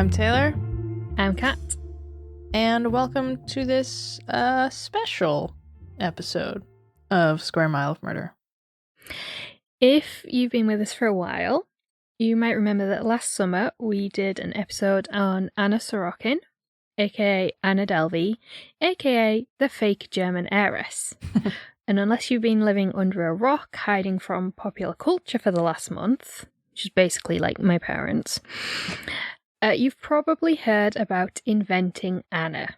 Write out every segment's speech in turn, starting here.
I'm Taylor, I'm Kat. and welcome to this special episode of Square Mile of Murder. If you've been with us for a while, you might remember that last summer we did an episode on Anna Sorokin, aka Anna Delvey, aka the fake German heiress. And unless you've been living under a rock hiding from popular culture for the last month, which is basically like my parents, you've probably heard about Inventing Anna,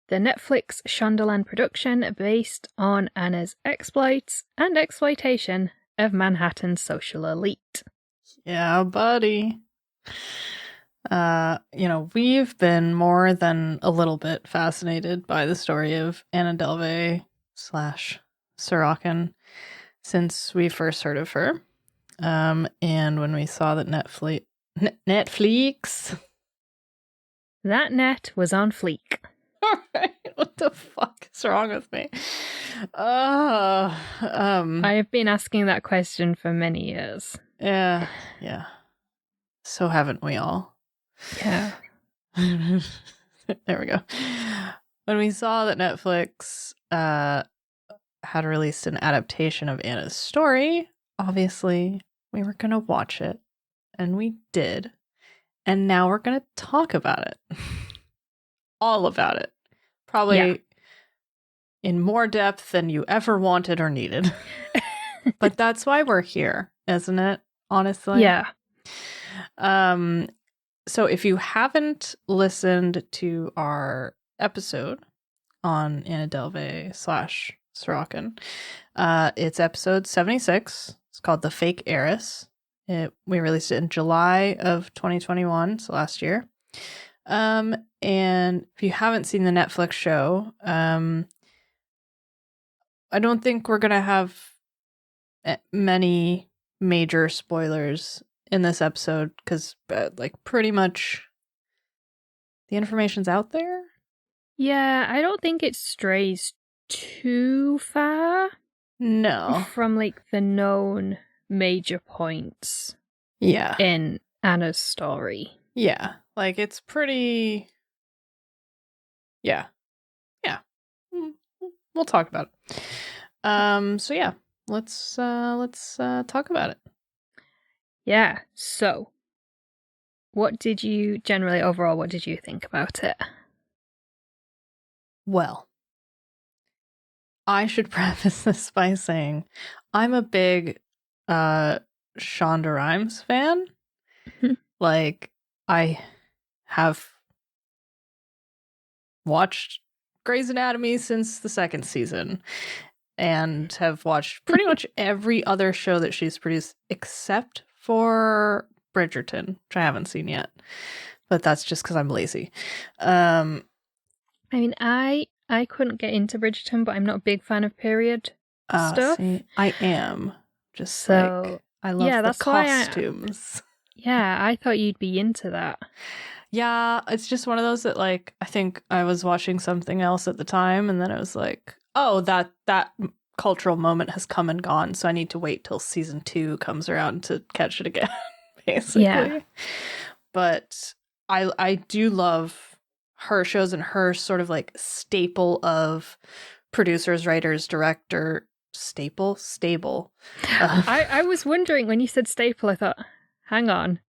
the Netflix Shondaland production based on Anna's exploits and exploitation of Manhattan's social elite. Yeah, buddy. We've been more than a little bit fascinated by the story of Anna Delvey / Sorokin since we first heard of her. And when we saw that Netflix... That net was on fleek. What the fuck is wrong with me? I have been asking that question for many years. Yeah. So haven't we all? Yeah. There we go. When we saw that Netflix had released an adaptation of Anna's story, obviously we were going to watch it. And we did. And now we're going to talk about it. All about it. Probably in more depth than you ever wanted or needed. But that's why we're here, isn't it? Honestly. Yeah. So if you haven't listened to our episode on Anna Delvey / Sorokin, it's episode 76. It's called The Fake Heiress. We released it in July of 2021, so last year. And if you haven't seen the Netflix show, I don't think we're going to have many major spoilers in this episode because pretty much the information's out there. Yeah, I don't think it strays too far. No. From the known major points. Yeah. In Anna's story. Yeah. It's pretty... Yeah. We'll talk about it. So yeah, let's talk about it. Yeah. So, what did you think about it? Well, I should preface this by saying I'm a big Shonda Rhimes fan. I have watched Grey's Anatomy since the second season and have watched pretty much every other show that she's produced except for Bridgerton, which I haven't seen yet. But that's just because I'm lazy. I mean, I couldn't get into Bridgerton, but I'm not a big fan of period stuff. See, I am. Just I love the costumes. I thought you'd be into that. Yeah, it's just one of those that I think I was watching something else at the time, and then I was like, oh, that cultural moment has come and gone, so I need to wait till season 2 comes around to catch it again, basically. Yeah. But I do love her shows and her sort of staple of producers, writers, director, stable. I was wondering when you said staple, I thought, hang on.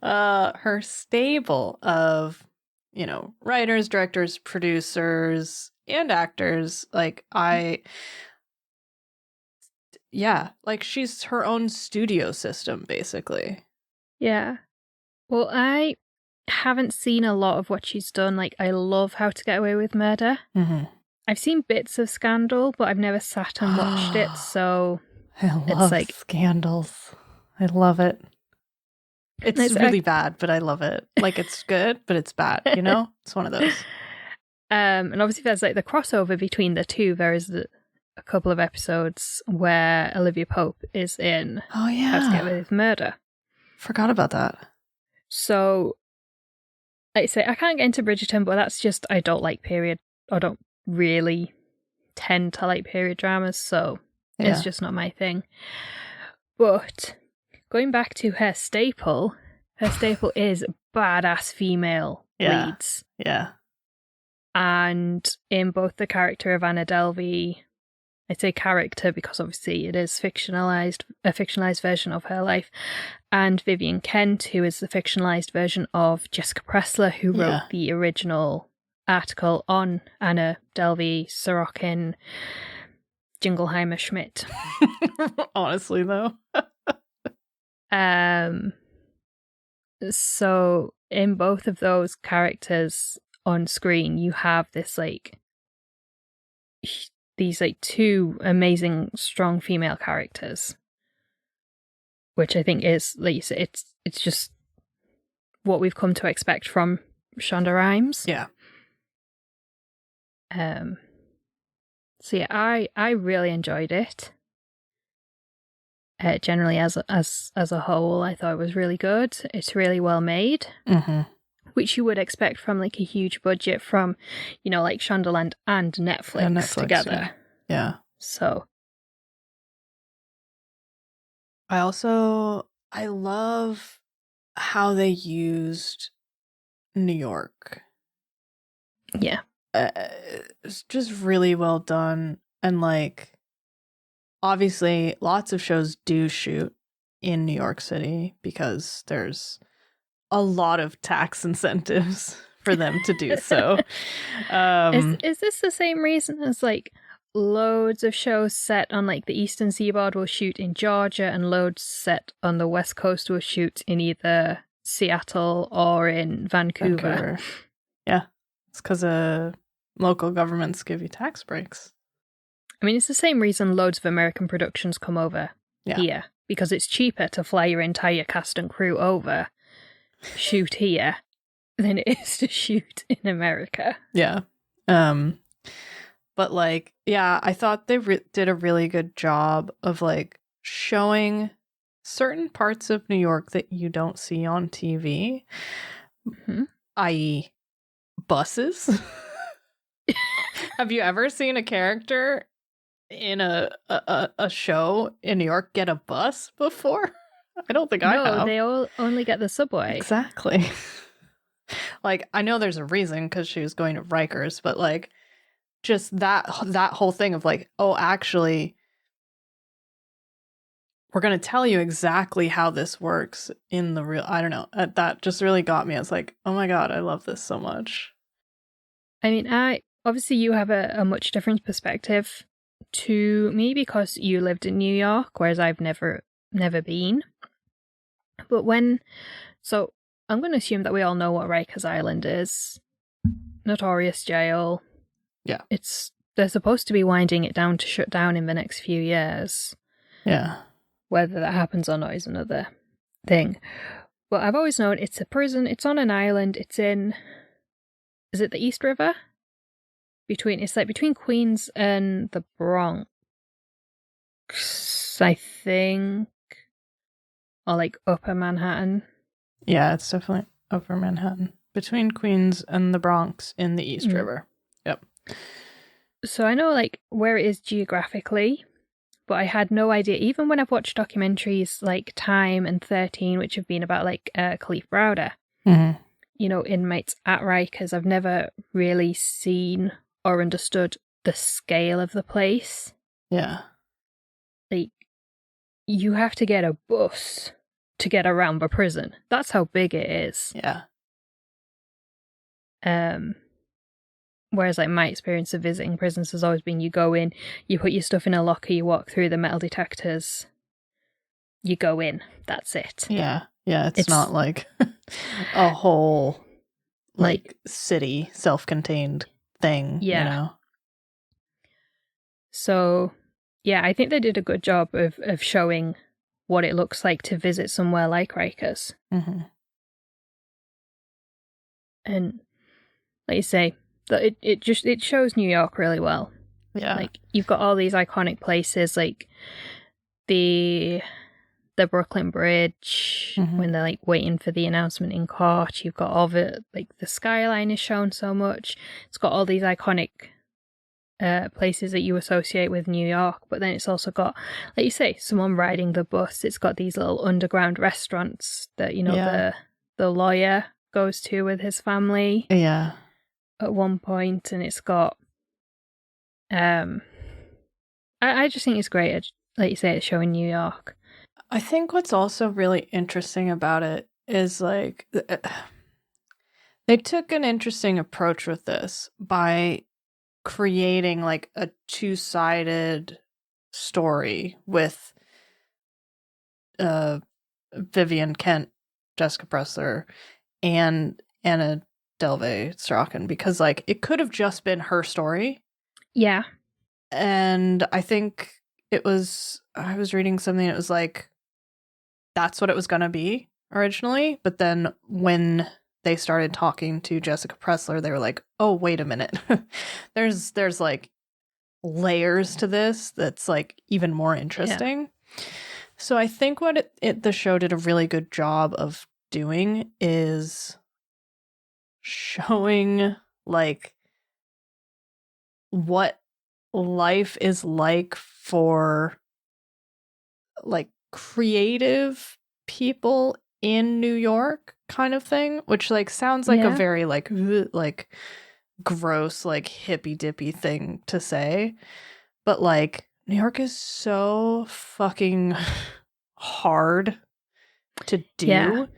Her stable of, writers, directors, producers, and actors. She's her own studio system, basically. Yeah. Well, I haven't seen a lot of what she's done. I love How to Get Away with Murder. Mm-hmm. I've seen bits of Scandal, but I've never sat and watched it, so I love Scandals. I love it. It's really bad, but I love it. It's good, but it's bad, It's one of those. And obviously there's the crossover between the two. There is a couple of episodes where Olivia Pope is in How to Get Away with Murder. Forgot about that. So, I can't get into Bridgerton, but that's just, I don't like period. I don't really tend to like period dramas, so it's just not my thing. But going back to her staple, her staple is badass female Yeah. leads. Yeah. And in both the character of Anna Delvey, I say character because obviously it is a fictionalized version of her life, and Vivian Kent, who is the fictionalized version of Jessica Pressler, who wrote the original article on Anna Delvey, Sorokin, Jingleheimer Schmidt. Honestly, though. So in both of those characters on screen, you have this these two amazing, strong female characters, which I think is, like you said, it's just what we've come to expect from Shonda Rhimes. Yeah. So yeah, I really enjoyed it. Generally, as a whole, I thought it was really good. It's really well made, which you would expect from like a huge budget from, like Shondaland and Netflix together. Yeah. So I love how they used New York. Yeah. It's just really well done. And like, obviously, lots of shows do shoot in New York City because there's a lot of tax incentives for them to do so. Is this the same reason as like loads of shows set on like the Eastern Seaboard will shoot in Georgia and loads set on the West Coast will shoot in either Seattle or in Vancouver? Yeah. It's because local governments give you tax breaks. I mean, it's the same reason loads of American productions come over here, because it's cheaper to fly your entire cast and crew over, shoot here, than it is to shoot in America. Yeah. But like, yeah, I thought they did a really good job of like showing certain parts of New York that you don't see on TV, i.e. buses. Have you ever seen a character in a show in New York get a bus before? I don't think I have. No, they all only get the subway. Exactly. Like, I know there's a reason because she was going to Rikers, but like, just that whole thing of like, oh, actually, we're going to tell you exactly how this works in the real, I don't know, that just really got me. I was like, oh my God, I love this so much. I mean, obviously you have a much different perspective to me because you lived in New York, whereas I've never been. But so I'm going to assume that we all know what Rikers Island is. Notorious jail. Yeah. They're supposed to be winding it down to shut down in the next few years. Yeah. Whether that happens or not is another thing. But I've always known it's a prison. It's on an island. It's in, is it the East River? It's like between Queens and the Bronx, I think. Or like Upper Manhattan. Yeah, it's definitely Upper Manhattan. Between Queens and the Bronx in the East River. Yep. So I know like where it is geographically, but I had no idea. Even when I've watched documentaries like Time and 13, which have been about like Kalief Browder, inmates at Rikers, I've never really seen or understood the scale of the place. Yeah. Like, you have to get a bus to get around the prison. That's how big it is. Yeah. Whereas like my experience of visiting prisons has always been you go in, you put your stuff in a locker, you walk through the metal detectors, you go in, that's it. Yeah. Yeah, it's not like a whole like city self-contained thing, So yeah, I think they did a good job of showing what it looks like to visit somewhere like Rikers. And like you say, that it shows New York really well. Yeah. Like you've got all these iconic places like the Brooklyn Bridge when they're like waiting for the announcement in court. You've got all the the skyline is shown so much. It's got all these iconic places that you associate with New York, but then it's also got, like you say, someone riding the bus. It's got these little underground restaurants that the lawyer goes to with his family Yeah. at one point, and it's got I just think it's great, like you say, it's showing New York. I think what's also really interesting about it is like they took an interesting approach with this by creating like a two-sided story with Vivian Kent, Jessica Pressler, and Anna Delvey Strachan, because like it could have just been her story. Yeah. And I think I was reading something, it was like that's what it was going to be originally, but then when they started talking to Jessica Pressler, they were like, "Oh, wait a minute. there's like layers to this that's like even more interesting." Yeah. So I think what the show did a really good job of doing is showing like what life is like for like creative people in New York kind of thing, which like sounds like a very like gross like hippy dippy thing to say, but like New York is so fucking hard to do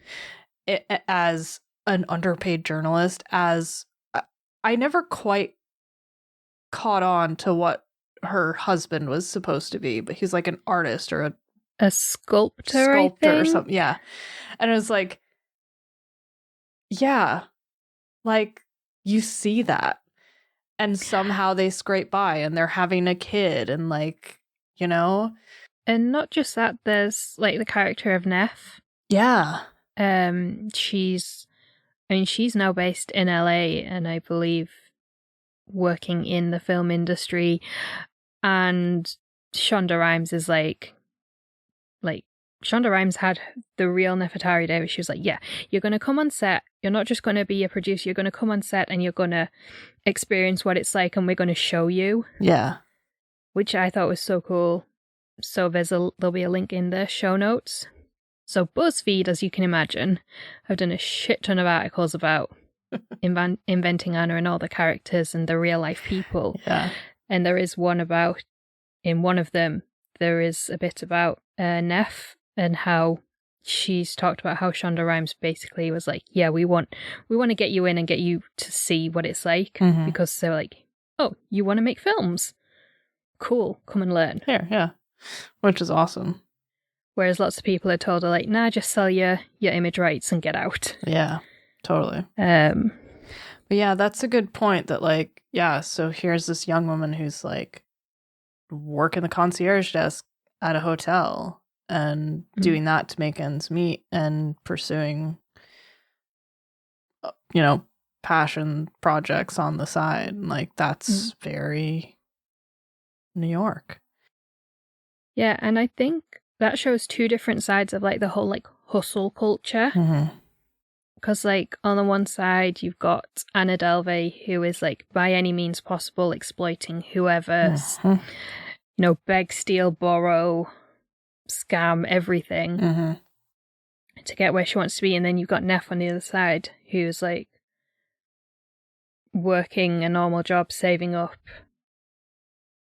as an underpaid journalist. As I never quite caught on to what her husband was supposed to be, but he's like an artist or a sculptor or something. Yeah. And it was like, yeah, like you see that. And somehow they scrape by and they're having a kid and like, you know. And not just that, there's like the character of Neff. Yeah. She's now based in LA and I believe working in the film industry. And Shonda Rhimes is like Shonda Rhimes had the real Nefertari day where she was like, yeah, you're going to come on set. You're not just going to be a producer. You're going to come on set and you're going to experience what it's like and we're going to show you. Yeah. Which I thought was so cool. So there'll be a link in the show notes. So BuzzFeed, as you can imagine, have done a shit ton of articles about inventing Anna and all the characters and the real life people. Yeah. And there is one about, in one of them, there is a bit about Neff and how she's talked about how Shonda Rhimes basically was like, yeah, we want to get you in and get you to see what it's like, because they're like, oh, you want to make films? Cool, come and learn. Here, yeah. Which is awesome. Whereas lots of people are told, are like, nah, just sell your image rights and get out. Yeah, totally. But yeah, that's a good point that like, yeah, so here's this young woman who's like working the concierge desk at a hotel and doing that to make ends meet and pursuing, you know, passion projects on the side. And like, that's very New York. Yeah, and I think that shows two different sides of like the whole like hustle culture. Because like on the one side you've got Anna Delvey, who is like by any means possible exploiting whoever, you know, beg, steal, borrow, scam, everything to get where she wants to be. And then you've got Neff on the other side, who's like working a normal job, saving up,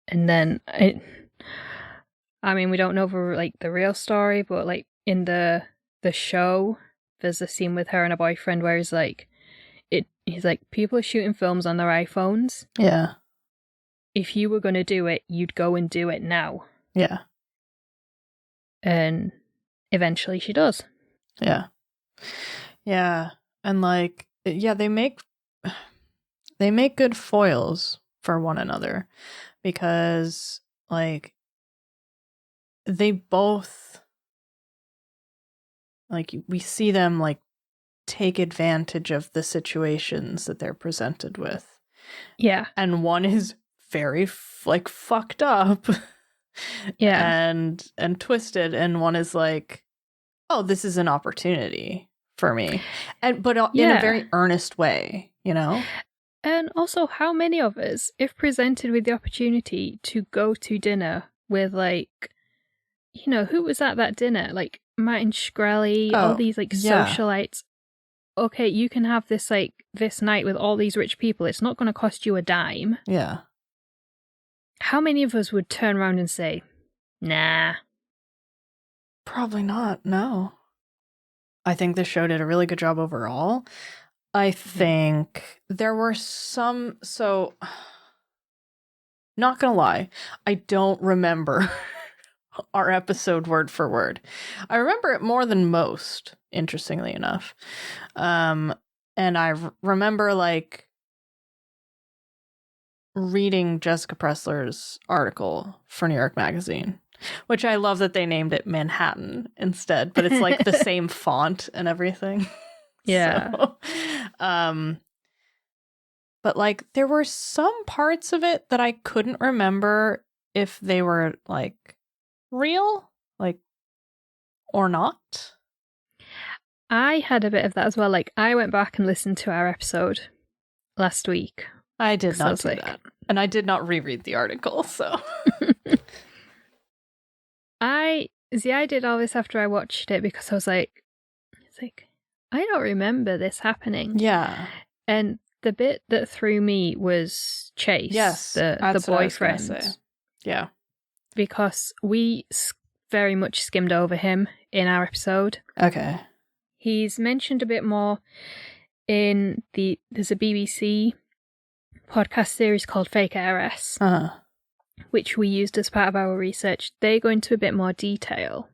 and then I mean, we don't know the real story, but like in the show, there's a scene with her and a boyfriend where he's like, people are shooting films on their iPhones. Yeah. If you were going to do it, you'd go and do it now. Yeah. And eventually she does. Yeah. Yeah. And like, yeah, they make good foils for one another because like they both, like, we see them like take advantage of the situations that they're presented with. Yeah. And one is very like fucked up. Yeah. And twisted, and one is like, oh, this is an opportunity for me. But in a very earnest way, you know? And also, how many of us, if presented with the opportunity to go to dinner with like, you know, who was at that dinner? Like Martin Shkreli, all these like socialites. okay, you can have this this night with all these rich people. It's not going to cost you a dime. Yeah. How many of us would turn around and say, nah? Probably not, no. I think the show did a really good job overall. I think there were some, so not gonna lie, I don't remember our episode word for word. I remember it more than most, interestingly enough. And I remember like reading Jessica Pressler's article for New York Magazine, which I love that they named it Manhattan instead, but it's like the same font and everything. Yeah. So, but like there were some parts of it that I couldn't remember if they were like real, like, or not. I had a bit of that as well. Like, I went back and listened to our episode last week. I did 'cause I not was do like- that. And I did not reread the article, so. I did all this after I watched it because I was like, I don't remember this happening. Yeah. And the bit that threw me was Chase, Yes. the that's what I was gonna boyfriend, say. Yeah. because we very much skimmed over him in our episode. Okay. He's mentioned a bit more in there's a BBC podcast series called Fake Heiress, Uh-huh. which we used as part of our research. They go into a bit more detail.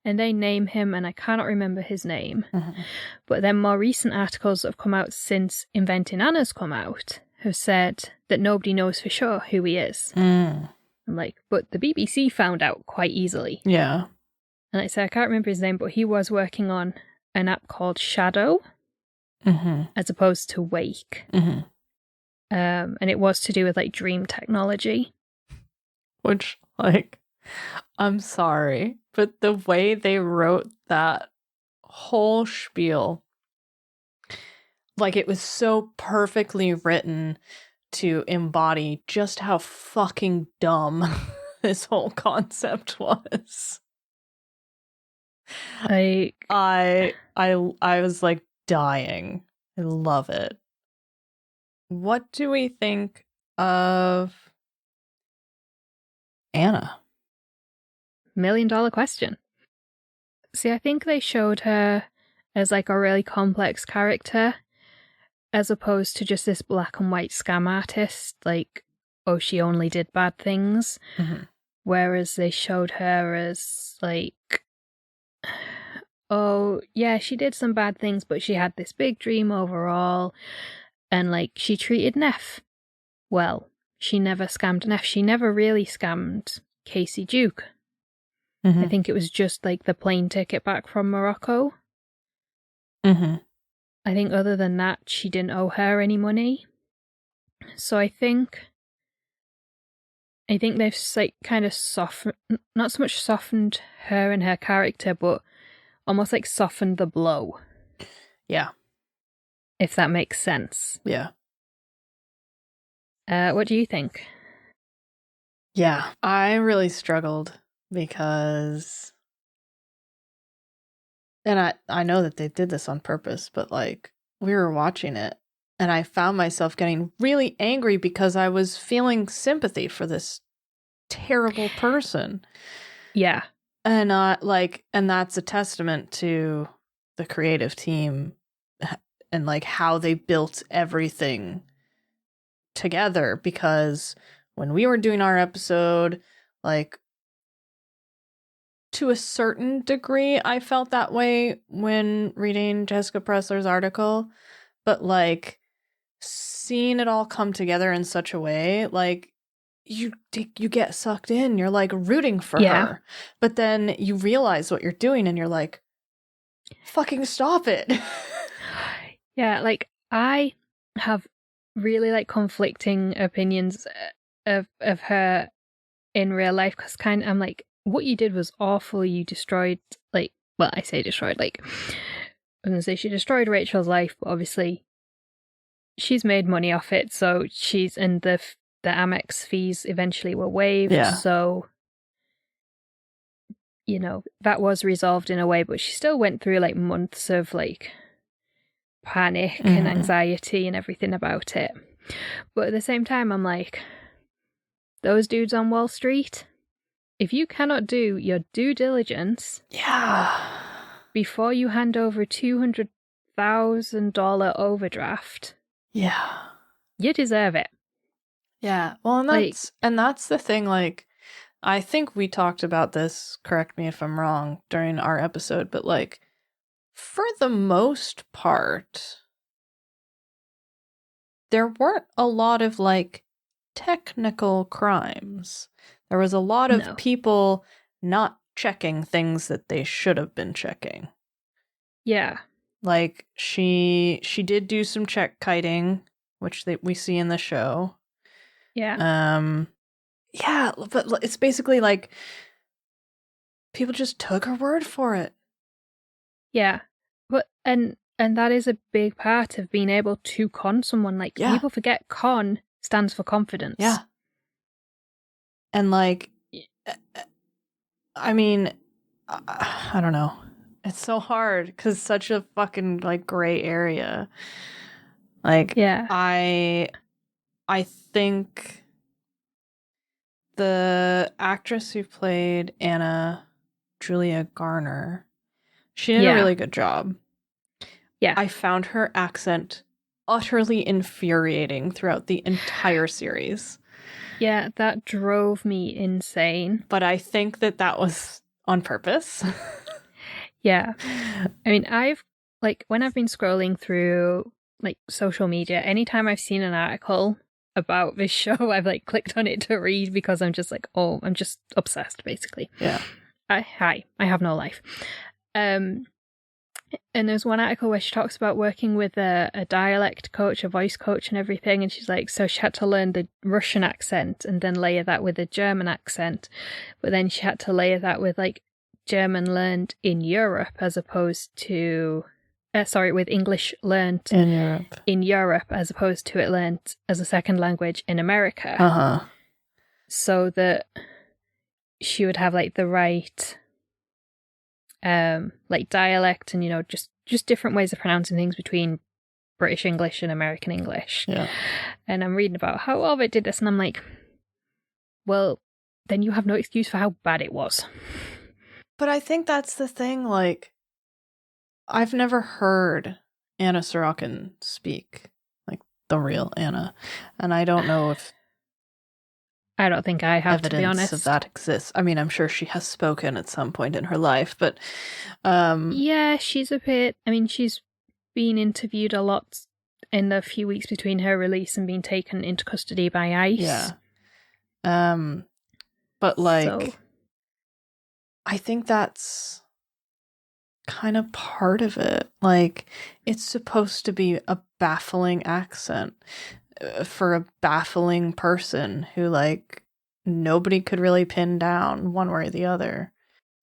And they name him, and I cannot remember his name. Mhm. But then more recent articles that have come out since Inventing Anna's come out have said that nobody knows for sure who he is. Mm. I'm like, but the BBC found out quite easily. Yeah. And like I said, I can't remember his name, but he was working on an app called Shadow Mm-hmm. as opposed to Wake. Mm-hmm. And it was to do with like dream technology. Which, like, I'm sorry, but the way they wrote that whole spiel, like, it was so perfectly written to embody just how fucking dumb this whole concept was. Like, I was like dying. I love it. What do we think of Anna? $1 million question. See, I think they showed her as like a really complex character as opposed to just this black and white scam artist, like, oh, she only did bad things. Mm-hmm. Whereas they showed her as like, oh, yeah, she did some bad things, but she had this big dream overall. And like, she treated Neff well. She never scammed Neff. She never really scammed Casey Duke. Mm-hmm. I think it was just like the plane ticket back from Morocco. Mm-hmm. I think other than that, she didn't owe her any money. So I think they've like kind of softened, not so much softened her and her character, but almost like softened the blow. Yeah. If that makes sense. Yeah. What do you think? Yeah. I really struggled because, and I know that they did this on purpose, but like we were watching it and I found myself getting really angry because I was feeling sympathy for this terrible person. Yeah. And and that's a testament to the creative team and like how they built everything together, because when we were doing our episode, like to a certain degree I felt that way when reading Jessica Pressler's article, but like seeing it all come together in such a way, like you get sucked in, you're like rooting for her, but then you realize what you're doing and you're like, fucking stop it. Yeah, like I have really like conflicting opinions of her in real life, because I'm like, what you did was awful. You destroyed, like, well, I say destroyed, like, I'm gonna say she destroyed Rachel's life, but obviously she's made money off it, so and the Amex fees eventually were waived, so you know that was resolved in a way, but she still went through like months of like panic and anxiety and everything about it. But at the same time, I'm like, those dudes on Wall Street, if you cannot do your due diligence before you hand over $200,000 overdraft, you deserve it. Yeah. Well, and that's the thing, like, I think we talked about this, correct me if I'm wrong, during our episode, but like, for the most part, there weren't a lot of like technical crimes. There was a lot of people not checking things that they should have been checking. Yeah. Like she did do some check kiting, which we see in the show. Yeah. Yeah, but it's basically like people just took her word for it. Yeah. But and that is a big part of being able to con someone. Like, people forget con stands for confidence. Yeah. And like, I mean, I don't know. It's so hard because it's such a fucking like gray area. Like, I think the actress who played Anna, Julia Garner, she did a really good job. Yeah. I found her accent utterly infuriating throughout the entire series. Yeah, that drove me insane. But I think that was on purpose. Yeah. I mean, when I've been scrolling through like social media, anytime I've seen an article about this show, I've like clicked on it to read because I'm just like, oh, I'm just obsessed, basically. Yeah. I have no life. And there's one article where she talks about working with a dialect coach, a voice coach and everything. And she's like, so she had to learn the Russian accent and then layer that with a German accent. But then she had to layer that with like German learned in Europe as opposed to... with English learned in Europe as opposed to it learned as a second language in America. So that she would have like the right... like dialect and, you know, just different ways of pronouncing things between British English and American English. Yeah. And I'm reading about how all of it did this, and I'm like, well, then you have no excuse for how bad it was. But I think that's the thing, like, I've never heard Anna Sorokin speak, like the real Anna, and I don't know if I don't think I have, to be honest. Evidence of that exists. I mean, I'm sure she has spoken at some point in her life, but... yeah, she's she's been interviewed a lot in the few weeks between her release and being taken into custody by ICE. Yeah. But, like, I think that's kind of part of it. Like, it's supposed to be a baffling accent for a baffling person who, like, nobody could really pin down one way or the other.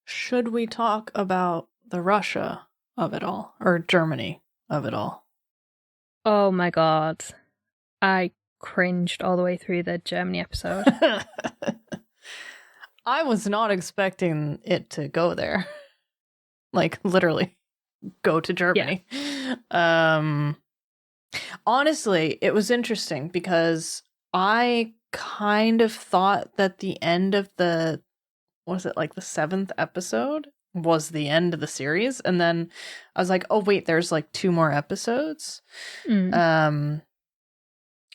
Should we talk about the Russia of it all, or Germany of it all? Oh my god. I cringed all the way through the Germany episode. I was not expecting it to go there. Like, literally, go to Germany. Yeah. Honestly, it was interesting because I kind of thought that the end of the 7th episode was the end of the series, and then I was like, oh wait, there's like 2 more episodes.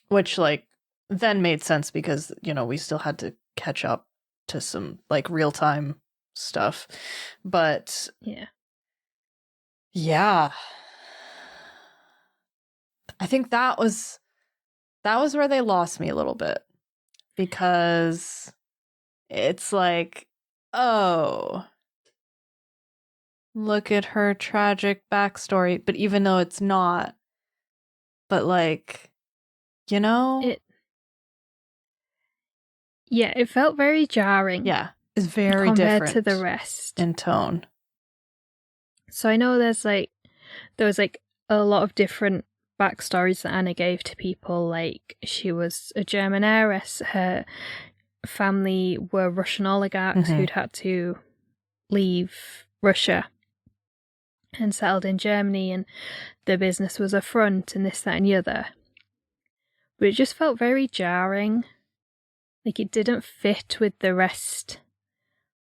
Which like then made sense because, you know, we still had to catch up to some like real-time stuff. But yeah, I think that was where they lost me a little bit, because it's like, oh, look at her tragic backstory. But even though it's not, but like, you know, it felt very jarring. Yeah, it's very compared different to the rest in tone. So I know there was a lot of different backstories that Anna gave to people. Like, she was a German heiress. Her family were Russian oligarchs who'd had to leave Russia and settled in Germany, and the business was a front and this, that, and the other. But it just felt very jarring. Like it didn't fit with the rest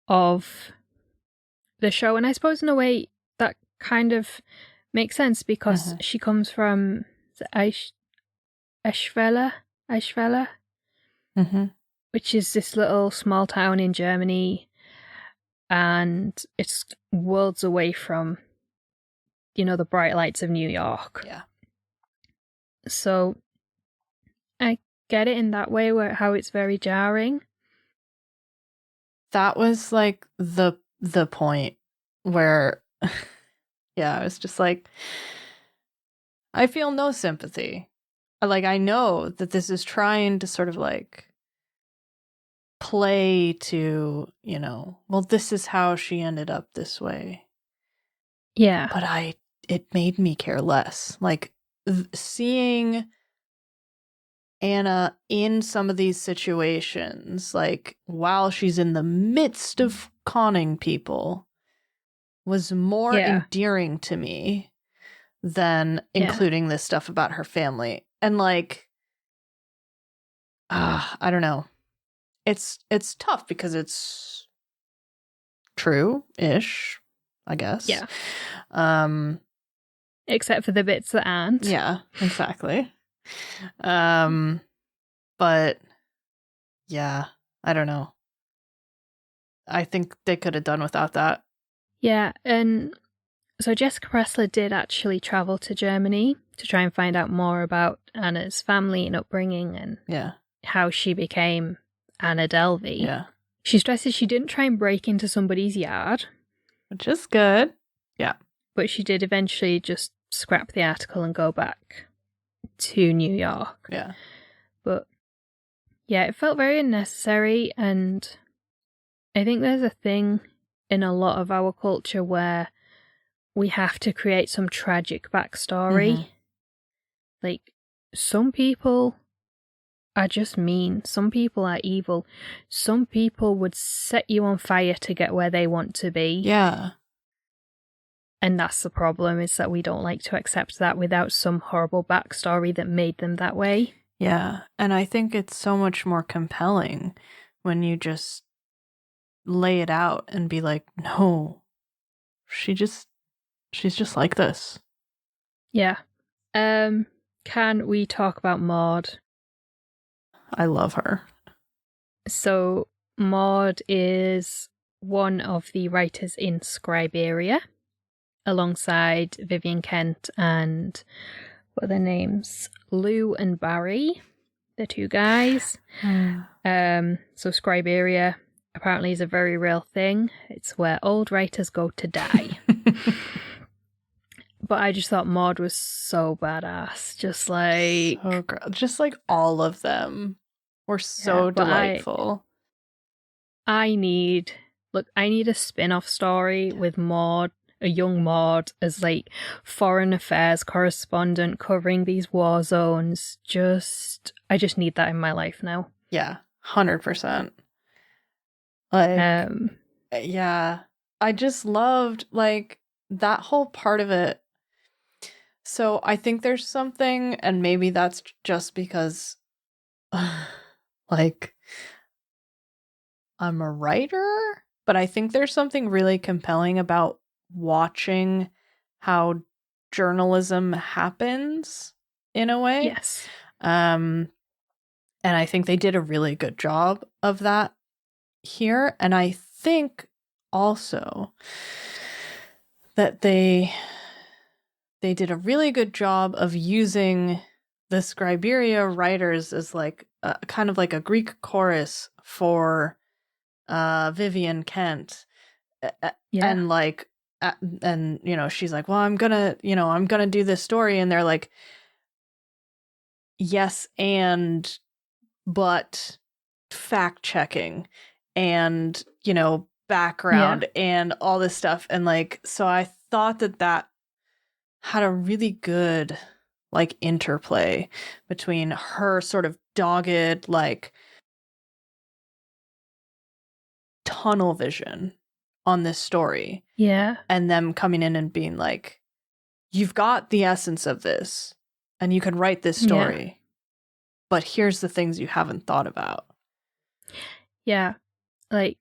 of the show. And I suppose in a way that kind of makes sense because she comes from Eschweiler, which is this little small town in Germany, and it's worlds away from, the bright lights of New York. Yeah. So I get it in that way, how it's very jarring. That was like the point where, yeah, I was just like, I feel no sympathy. Like, I know that this is trying to sort of like play to, well, this is how she ended up this way. Yeah. But it made me care less. Like, seeing Anna in some of these situations, like while she's in the midst of conning people, was more endearing to me than including this stuff about her family. And like, I don't know. It's tough because it's true-ish, I guess. Yeah. Except for the bits that aren't. Yeah, exactly. But yeah, I don't know. I think they could have done without that. Yeah, and so Jessica Pressler did actually travel to Germany to try and find out more about Anna's family and upbringing and how she became Anna Delvey. Yeah. She stresses she didn't try and break into somebody's yard. Which is good. Yeah. But she did eventually just scrap the article and go back to New York. Yeah. But yeah, it felt very unnecessary, and I think there's a thing in a lot of our culture where we have to create some tragic backstory. Like, some people are just mean. Some people are evil. Some people would set you on fire to get where they want to be. Yeah. And that's the problem, is that we don't like to accept that without some horrible backstory that made them that way. Yeah. And I think it's so much more compelling when you just lay it out and be like, no, she's just like this. Yeah. Can we talk about Maud? I love her. So Maud is one of the writers in Scriberia, alongside Vivian Kent and what are their names? Lou and Barry, the two guys. So Scriberia apparently is a very real thing. It's where old writers go to die. But I just thought Maud was so badass. Just like all of them were so delightful. I need a spin-off story with Maud, a young Maud, as like foreign affairs correspondent covering these war zones. I just need that in my life now. Yeah, 100%. Like, yeah, I just loved like that whole part of it. So I think there's something, and maybe that's just because like I'm a writer, but I think there's something really compelling about watching how journalism happens in a way. Yes. And I think they did a really good job of that here. And I think also that they did a really good job of using the Scriberia writers as like kind of like a Greek chorus for Vivian Kent. And like and she's like, well, I'm gonna do this story, and they're like, yes, and but fact checking and background and all this stuff. And like, so I thought that had a really good like interplay between her sort of dogged like tunnel vision on this story, and them coming in and being like, you've got the essence of this and you can write this story, but here's the things you haven't thought about. Yeah. Like,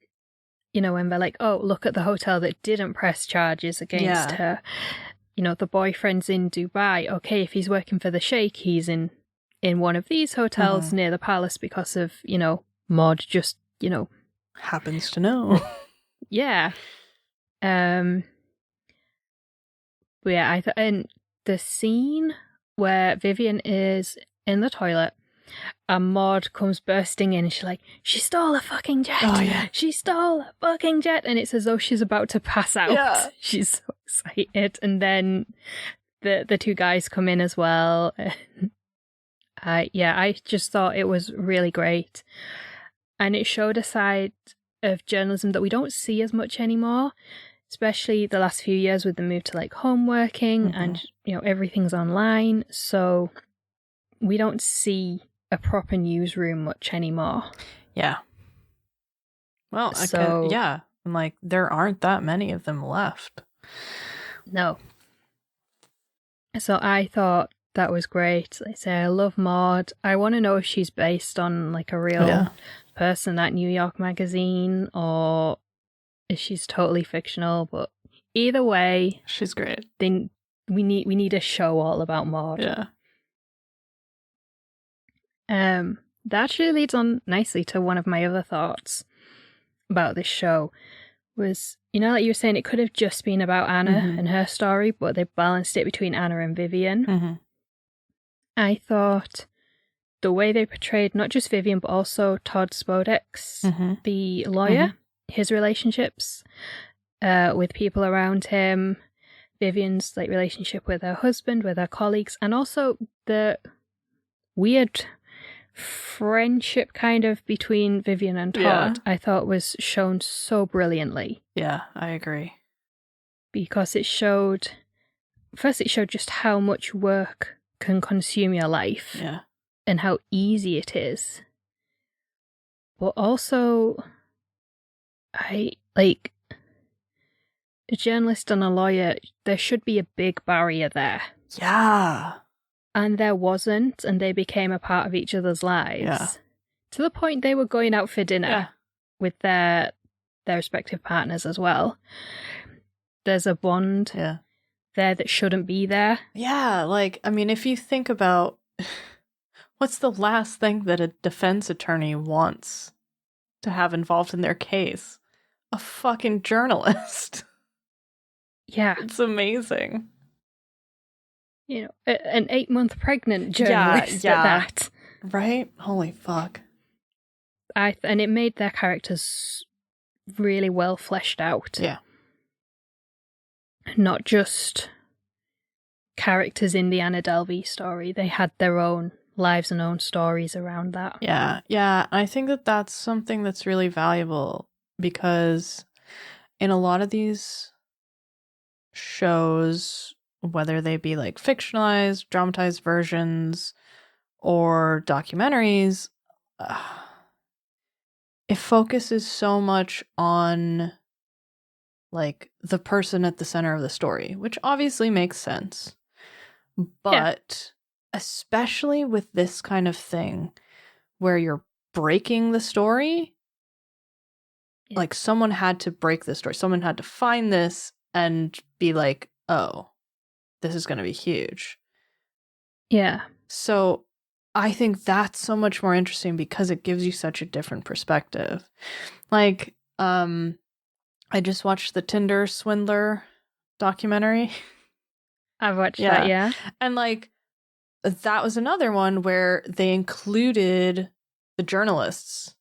you know, when they're like, oh, look at the hotel that didn't press charges against her. You know, the boyfriend's in Dubai. Okay, if he's working for the Sheikh, he's in one of these hotels near the palace because of, you know, Maud just, you know, happens to know. Yeah. But yeah, and the scene where Vivian is in the toilet and Maud comes bursting in and she's like, she stole a fucking jet. Oh, yeah. She stole a fucking jet. And it's as though she's about to pass out. Yeah. She's so excited. And then the two guys come in as well. I just thought it was really great. And it showed a side of journalism that we don't see as much anymore, especially the last few years with the move to like home working and, you know, everything's online. So we don't see a proper newsroom much anymore. Yeah. Well, and like there aren't that many of them left. No. So I thought that was great. Like I say, I love Maud. I want to know if she's based on like a real person at New York Magazine or if she's totally fictional. But either way, she's great. Then we need a show all about Maud. Yeah. That actually leads on nicely to one of my other thoughts about this show was, you know, like you were saying, it could have just been about Anna and her story, but they balanced it between Anna and Vivian. I thought the way they portrayed not just Vivian, but also Todd Spodeks, the lawyer, his relationships with people around him, Vivian's like relationship with her husband, with her colleagues, and also the weird friendship kind of between Vivian and Todd, I thought was shown so brilliantly. Yeah, I agree. Because it showed just how much work can consume your life. Yeah. And how easy it is. But also, I like a journalist and a lawyer, there should be a big barrier there. Yeah. And there wasn't, and they became a part of each other's lives. Yeah. To the point they were going out for dinner with their respective partners as well. There's a bond there that shouldn't be there. Yeah, like, I mean, if you think about what's the last thing that a defense attorney wants to have involved in their case? A fucking journalist. Yeah. It's amazing. You know, an 8-month pregnant journalist at that. Right? Holy fuck. And it made their characters really well fleshed out. Yeah. Not just characters in the Anna Delvey story. They had their own lives and own stories around that. Yeah. Yeah. I think that that's something that's really valuable because in a lot of these shows, whether they be like fictionalized, dramatized versions, or documentaries, it focuses so much on like the person at the center of the story, which obviously makes sense. But especially with this kind of thing where you're breaking the story, like someone had to break the story. Someone had to find this and be like, oh, this is going to be huge. Yeah. So I think that's so much more interesting because it gives you such a different perspective. Like, I just watched the Tinder Swindler documentary. I've watched that, yeah. And like, that was another one where they included the journalists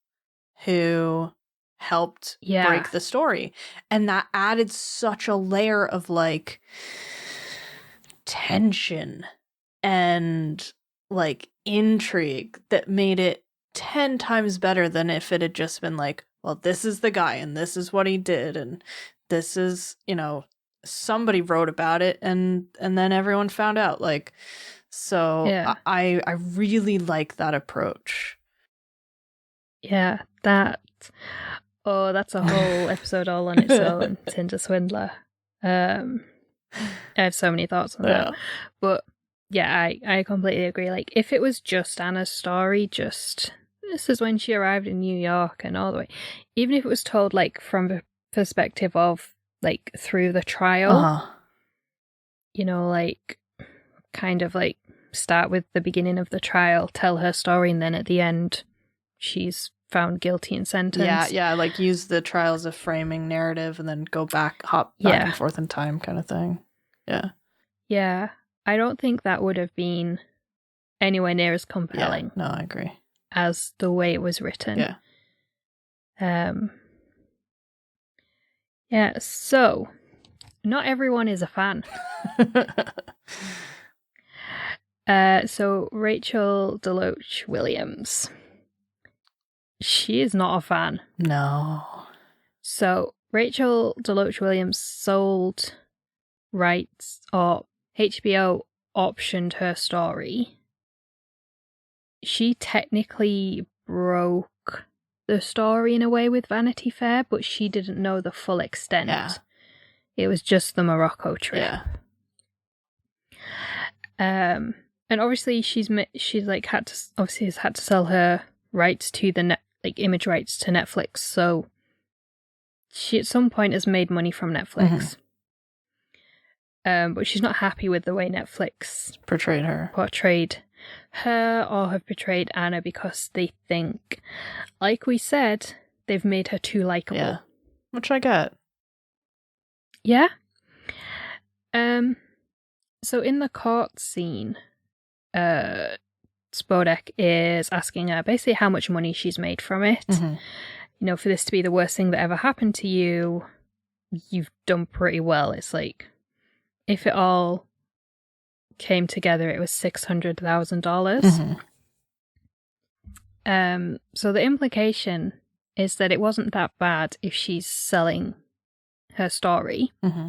who helped break the story. And that added such a layer of like tension and like intrigue that made it 10 times better than if it had just been like, well, this is the guy and this is what he did and this is, you know, somebody wrote about it and then everyone found out. Like, so I really like that approach. Yeah, that's a whole episode all on its own, Tinder Swindler. I have so many thoughts on Yeah. that. But yeah, I completely agree. Like, if it was just Anna's story, just this is when she arrived in New York and all the way, even if it was told like from the perspective of like through the trial, Uh-huh. you know, like kind of like start with the beginning of the trial, tell her story, and then at the end, she's found guilty and sentenced. Yeah, like use the trial as a framing narrative and then hop back and forth in time kind of thing. Yeah. Yeah. I don't think that would have been anywhere near as compelling Yeah, no, I agree. as the way it was written. Yeah. Yeah, so not everyone is a fan. So Rachel Deloach Williams, she is not a fan. No. So Rachel Deloach Williams sold rights, or HBO optioned her story. She technically broke the story in a way with Vanity Fair, but she didn't know the full extent. Yeah. It was just the Morocco trip. Yeah. And obviously she's like has had to sell her rights to the image rights to Netflix. So she at some point has made money from Netflix. But she's not happy with the way Netflix portrayed her or have portrayed Anna, because they think, like we said, they've made her too likable. Yeah. Which I get. Yeah. So in the court scene, Spodek is asking her basically how much money she's made from it. Mm-hmm. You know, for this to be the worst thing that ever happened to you, you've done pretty well. It's like, if it all came together, it was $600,000. Mm-hmm. So the implication is that it wasn't that bad if she's selling her story. Mm-hmm.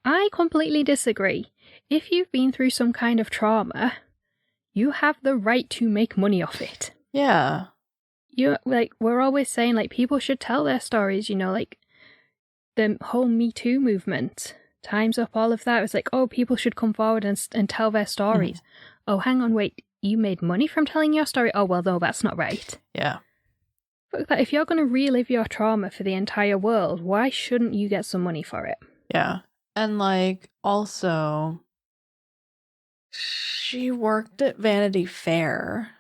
I completely disagree. If you've been through some kind of trauma, you have the right to make money off it. Yeah. We're always saying, like, people should tell their stories, you know, like the whole Me Too movement. Time's Up, all of that. It was like, oh, people should come forward and tell their stories. Mm-hmm. Oh, hang on, wait, you made money from telling your story? Oh, well, no, that's not right. Yeah. But if you're going to relive your trauma for the entire world, why shouldn't you get some money for it? Yeah. And, like, also, she worked at Vanity Fair.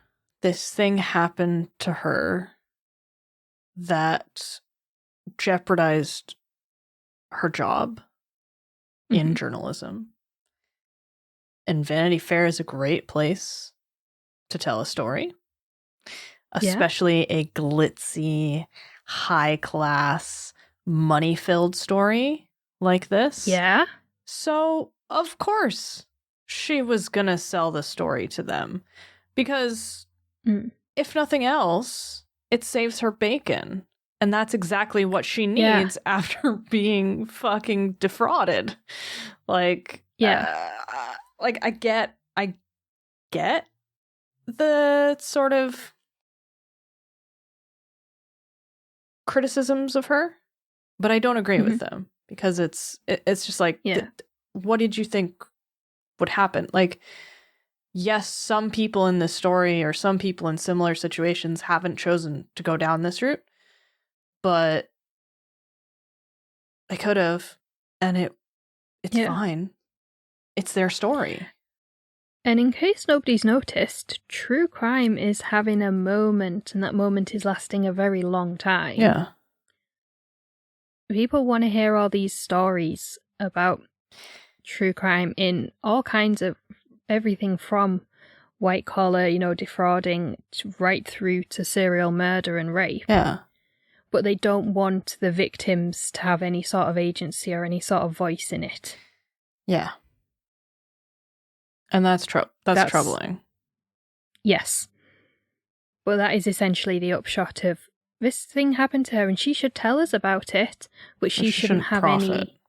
This thing happened to her that jeopardized her job in journalism. And Vanity Fair is a great place to tell a story, especially a glitzy, high-class, money-filled story like this. Yeah. So, of course, she was gonna sell the story to them. Because, if nothing else, it saves her bacon. And that's exactly what she needs after being fucking defrauded. Like, I get the sort of criticisms of her, but I don't agree with them, because it's just like, what did you think would happen? Like, yes, some people in this story or some people in similar situations haven't chosen to go down this route, but they could have, and it's fine. It's their story. And in case nobody's noticed, true crime is having a moment, and that moment is lasting a very long time. Yeah. People want to hear all these stories about true crime in all kinds of everything from white collar, you know, defrauding, right through to serial murder and rape. Yeah. But they don't want the victims to have any sort of agency or any sort of voice in it. Yeah. And that's troubling. Yes. But that is essentially the upshot of, this thing happened to her and she should tell us about it, but she shouldn't have any...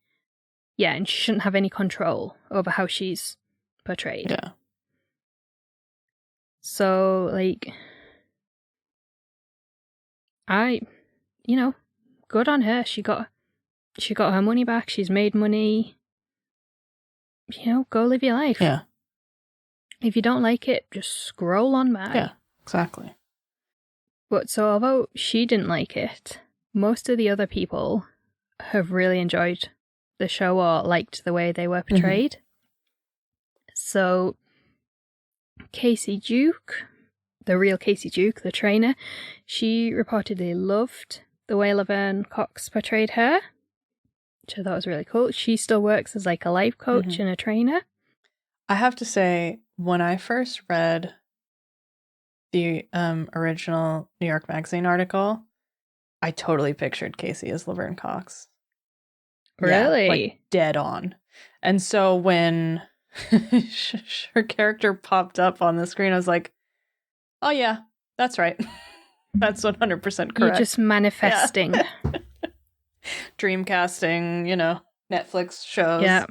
Yeah, and she shouldn't have any control over how she's portrayed. Yeah. So, like... good on her. She got her money back. She's made money. go live your life. Yeah. If you don't like it, just scroll on by. Yeah, exactly. But so although she didn't like it, most of the other people have really enjoyed the show or liked the way they were portrayed. So Casey Duke, the real Casey Duke, the trainer, she reportedly loved the way Laverne Cox portrayed her, which I thought was really cool. She still works as like a life coach and a trainer. I have to say, when I first read the original New York Magazine article, I totally pictured Casey as Laverne Cox. Really? Yeah, like dead on. And so when her character popped up on the screen, I was like, oh yeah, that's right. That's 100% correct. You're just manifesting. Yeah. Dreamcasting, Netflix shows. Yeah.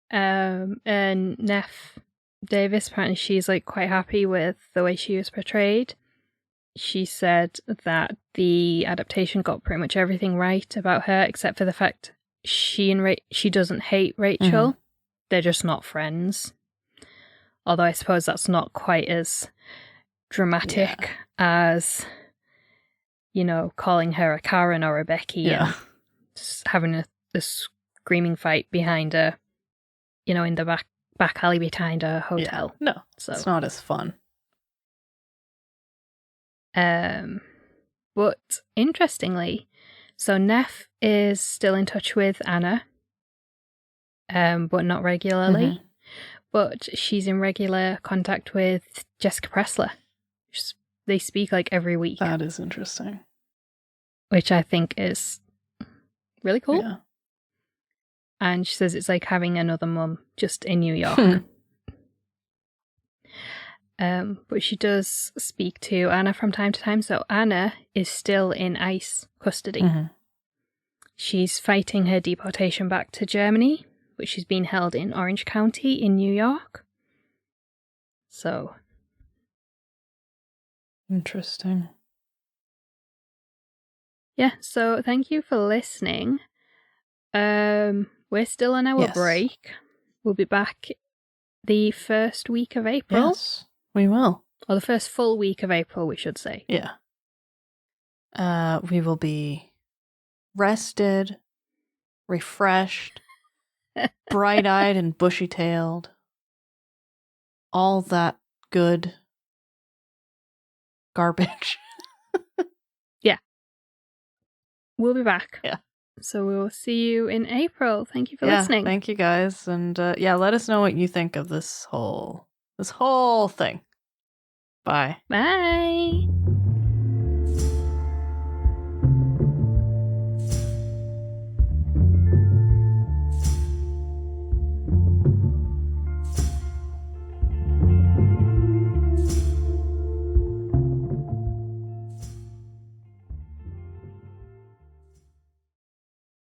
And Neff Davis, apparently she's like quite happy with the way she was portrayed. She said that the adaptation got pretty much everything right about her, except for the fact she doesn't hate Rachel. They're just not friends. Although I suppose that's not quite as dramatic as, calling her a Karen or a Becky and just having a screaming fight behind her, in the back alley behind a hotel. Yeah. No, so it's not as fun. But interestingly, so Neff is still in touch with Anna, but not regularly. But she's in regular contact with Jessica Pressler. They speak like every week. That is interesting. Which I think is really cool. Yeah. And she says it's like having another mum just in New York. But she does speak to Anna from time to time. So Anna is still in ICE custody. She's fighting her deportation back to Germany, but she's been held in Orange County in New York. So. Interesting. Yeah, so thank you for listening. We're still on our break. We'll be back the first week of April. Yes, we will. Or the first full week of April, we should say. Yeah. We will be rested, refreshed, bright-eyed and bushy-tailed. All that good garbage. Yeah. We'll be back. Yeah. So we will see you in April. Thank you for listening. Thank you guys. And let us know what you think of this whole thing. Bye. Bye.